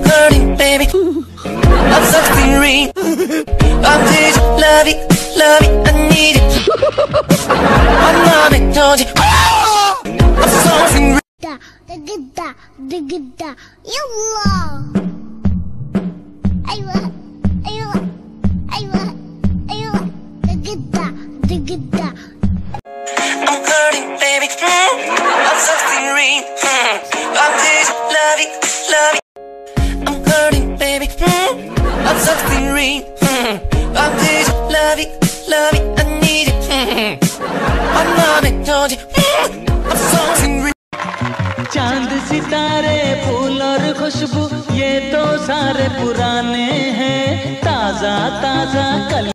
hurting, baby. I'm something real. I'm this love it, I need it. I'm not it, told you. I'm something real. Digda, yallah. Aywa, digda. I'm hurting, baby. I'm something real. I'm this love it. I'm hurting, baby. I'm something real. I'm this love it. I need it. I'm not it, told you. I'm something real. चांद सितारे फूल और खुशबू ये तो सारे पुराने हैं, ताजा ताजा कल